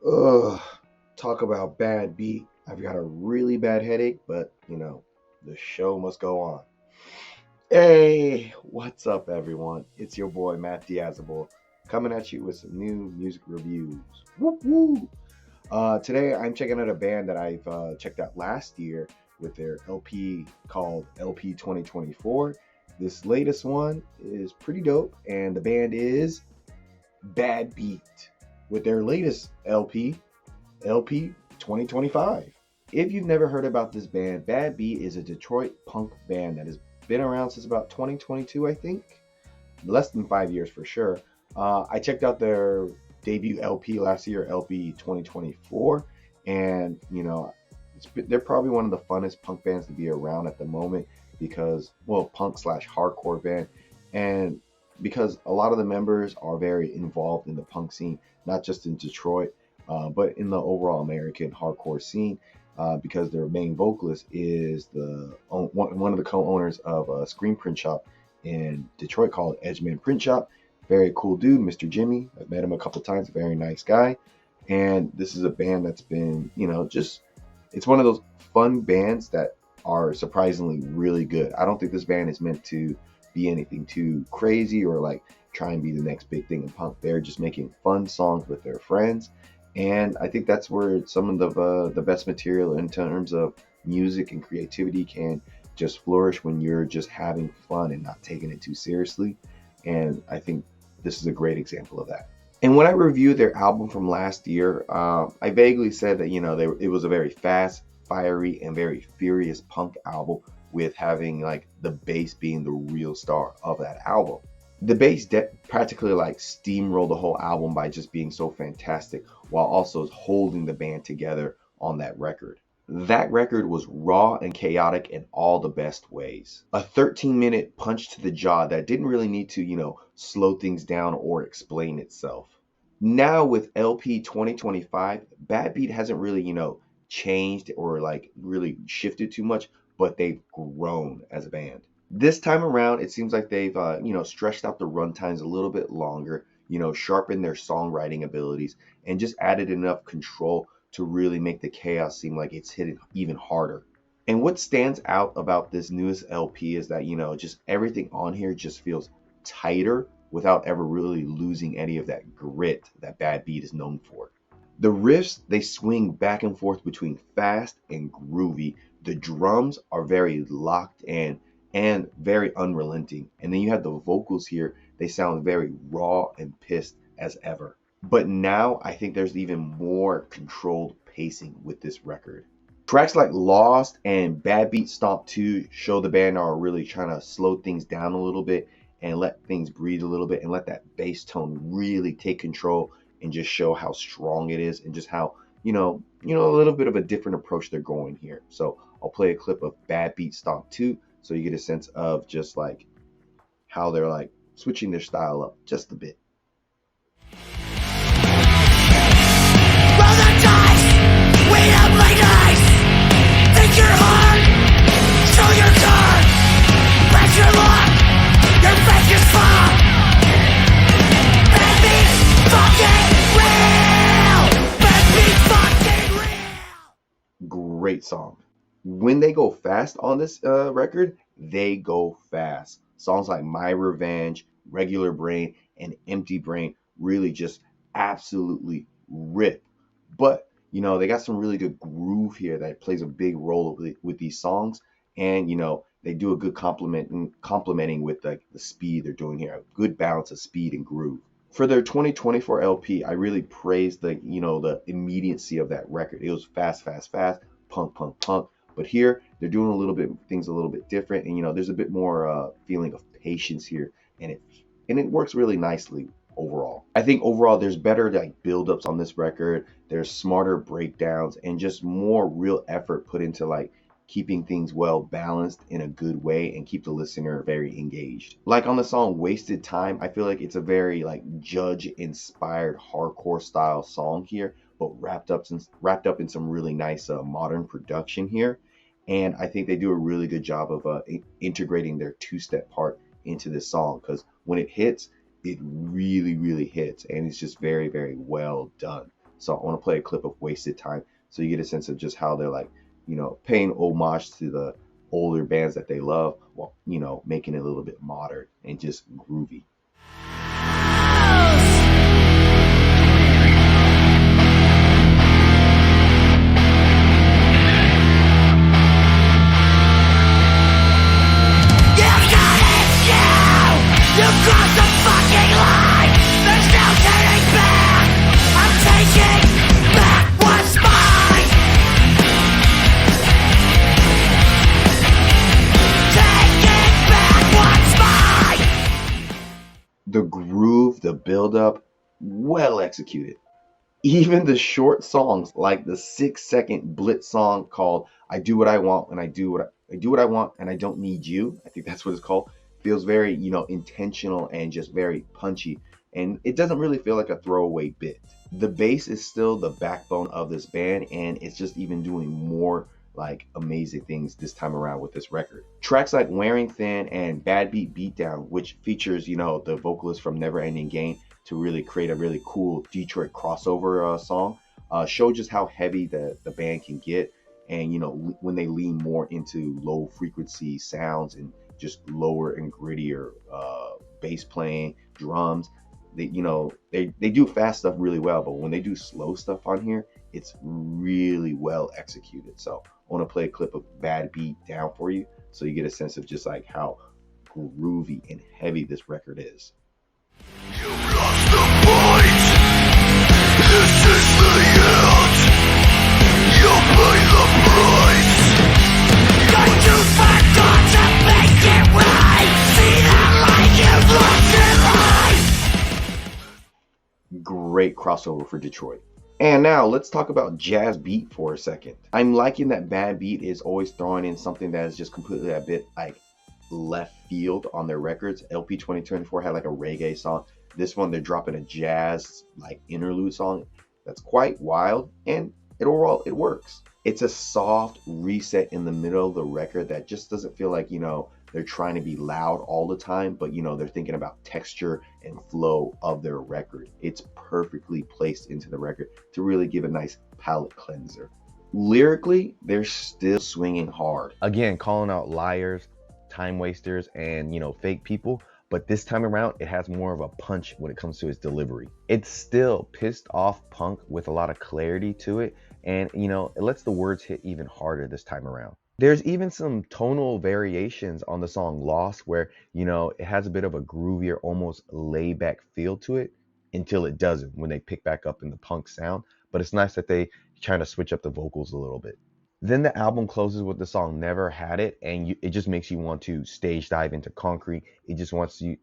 Ugh, talk about bad beat. I've got a really bad headache, but the show must go on. Hey, what's up, everyone? It's your boy Matt Diazable coming at you with some new music reviews. Woo woo! Today I'm checking out a band that I've checked out last year with their LP called LP 2024. This latest one is pretty dope, and the band is Bad Beat with their latest LP 2025. If you've never heard about this band, Bad Beat is a Detroit punk band that has been around since about 2022, I think. Less than 5 years for sure. I checked out their debut LP last year, LP 2024, and they're probably one of the funnest punk bands to be around at the moment because, well, punk slash hardcore band, and because a lot of the members are very involved in the punk scene, not just in Detroit, but in the overall American hardcore scene. Because their main vocalist is one of the co-owners of a screen print shop in Detroit called Edgeman Print Shop. Very cool dude, Mr. Jimmy. I've met him a couple times. Very nice guy. And this is a band that's been, it's one of those fun bands that are surprisingly really good. I don't think this band is meant to be anything too crazy or like try and be the next big thing in punk. They're just making fun songs with their friends, and I think that's where some of the best material in terms of music and creativity can just flourish when you're just having fun and not taking it too seriously. And I think this is a great example of that. And when I reviewed their album from last year, I vaguely said that it was a very fast, fiery, and very furious punk album, with having like the bass being the real star of that album. The bass practically like steamrolled the whole album by just being so fantastic, while also holding the band together on that record. That record was raw and chaotic in all the best ways. A 13-minute punch to the jaw that didn't really need to, slow things down or explain itself. Now with LP 2025, Bad Beat hasn't really, changed or like really shifted too much, but they've grown as a band. This time around, it seems like they've, stretched out the run times a little bit longer, sharpened their songwriting abilities, and just added enough control to really make the chaos seem like it's hitting even harder. And what stands out about this newest LP is that, just everything on here just feels tighter without ever really losing any of that grit that Bad Beat is known for. The riffs, they swing back and forth between fast and groovy. The drums are very locked in and very unrelenting. And then you have the vocals here, they sound very raw and pissed as ever. But now I think there's even more controlled pacing with this record. Tracks like Lost and Bad Beat Stomp 2 show the band are really trying to slow things down a little bit and let things breathe a little bit and let that bass tone really take control and just show how strong it is and just how, a little bit of a different approach they're going here. So I'll play a clip of Bad Beat Stomp 2 so you get a sense of just like how they're like switching their style up just a bit. Roll the dice, wait up like ice. Think you're hard, show your cards. Press your luck, your face is full. Bad beats fucking real. Bad beats fucking real. Great song. When they go fast on this record, they go fast. Songs like My Revenge, Regular Brain, and Empty Brain really just absolutely rip. But they got some really good groove here that plays a big role with these songs, and they do a good complementing with the speed they're doing here. A good balance of speed and groove. For their 2024 LP, I really praised the immediacy of that record. It was fast, fast, fast, punk, punk, punk. But here they're doing things a little bit different, and there's a bit more feeling of patience here, and it works really nicely overall. I think overall there's better like build-ups on this record. There's smarter breakdowns and just more real effort put into like keeping things well balanced in a good way and keep the listener very engaged. Like on the song Wasted Time, I feel like it's a very like Judge inspired hardcore style song here, but wrapped up in some really nice modern production here. And I think they do a really good job of integrating their two-step part into this song, because when it hits, it really, really hits, and it's just very, very well done. So I want to play a clip of Wasted Time so you get a sense of just how they're like, paying homage to the older bands that they love while, making it a little bit modern and just groovy. The groove, the build-up, well executed. Even the short songs, like the 6-second blitz song called "I Do What I Want and I Do What I Want and I Don't Need You," I think that's what it's called, feels very, intentional and just very punchy. And it doesn't really feel like a throwaway bit. The bass is still the backbone of this band, and it's just even doing more like amazing things this time around with this record. Tracks like Wearing Thin and Bad Beat Beatdown, which features, the vocalist from Never Ending Game to really create a really cool Detroit crossover song, show just how heavy the band can get. And, when they lean more into low frequency sounds and just lower and grittier bass playing, drums, they do fast stuff really well, but when they do slow stuff on here, it's really well executed. So I want to play a clip of Bad Beat Down for you so you get a sense of just like how groovy and heavy this record is. You lost the point. This is the end. You'll pay the price. Got to forgot to make it right. See that light you've lost in life. Great crossover for Detroit. And now let's talk about jazz beat for a second. I'm liking that Bad Beat is always throwing in something that is just completely a bit like left field on their records. LP 2024 had like a reggae song. This one, they're dropping a jazz like interlude song that's quite wild, and overall it works. It's a soft reset in the middle of the record that just doesn't feel like, they're trying to be loud all the time, but they're thinking about texture and flow of their record. It's perfectly placed into the record to really give a nice palate cleanser. Lyrically, they're still swinging hard. Again, calling out liars, time wasters, and fake people, but this time around it has more of a punch when it comes to its delivery. It's still pissed off punk with a lot of clarity to it, and it lets the words hit even harder this time around. There's even some tonal variations on the song Lost where it has a bit of a groovier, almost laid back feel to it until it doesn't when they pick back up in the punk sound. But it's nice that they try to switch up the vocals a little bit. Then the album closes with the song Never Had It, and it just makes you want to stage dive into Concrete. It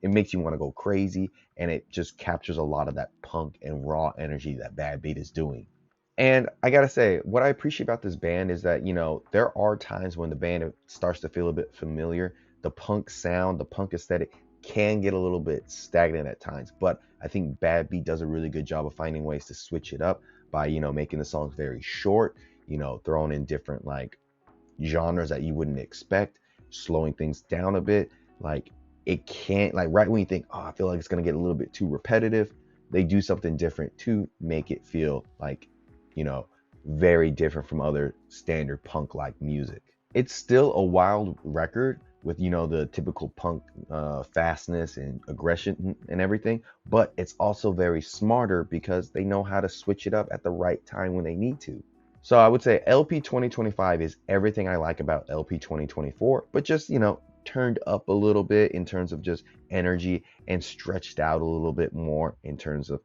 makes you want to go crazy, and it just captures a lot of that punk and raw energy that Bad Beat is doing. And I gotta say, what I appreciate about this band is that, there are times when the band starts to feel a bit familiar. The punk sound, the punk aesthetic can get a little bit stagnant at times, but I think Bad Beat does a really good job of finding ways to switch it up by, making the songs very short, throwing in different like genres that you wouldn't expect, slowing things down a bit. Like it can't, like right when you think, oh, I feel like it's gonna get a little bit too repetitive, they do something different to make it feel like, very different from other standard punk like music. It's still a wild record with, the typical punk fastness and aggression and everything, but it's also very smarter because they know how to switch it up at the right time when they need to. So I would say LP 2025 is everything I like about LP 2024, but just, turned up a little bit in terms of just energy and stretched out a little bit more in terms of,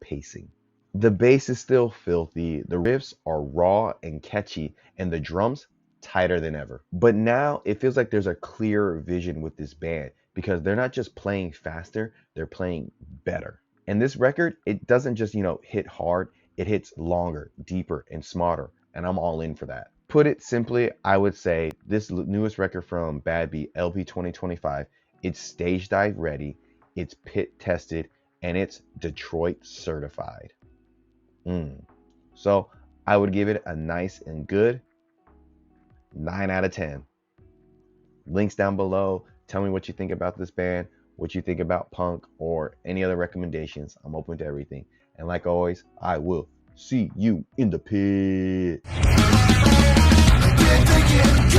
pacing. The bass is still filthy, the riffs are raw and catchy, and the drums tighter than ever. But now it feels like there's a clearer vision with this band because they're not just playing faster, they're playing better. And this record, it doesn't just, hit hard, it hits longer, deeper, and smarter, and I'm all in for that. Put it simply, I would say this newest record from Bad Beat, LP 2025, it's stage dive ready, it's pit tested, and it's Detroit certified. So I would give it a nice and good 9 out of 10. Links down below. Tell me what you think about this band, what you think about punk, or any other recommendations. I'm open to everything. And like always, I will See you in the pit. Can't take it.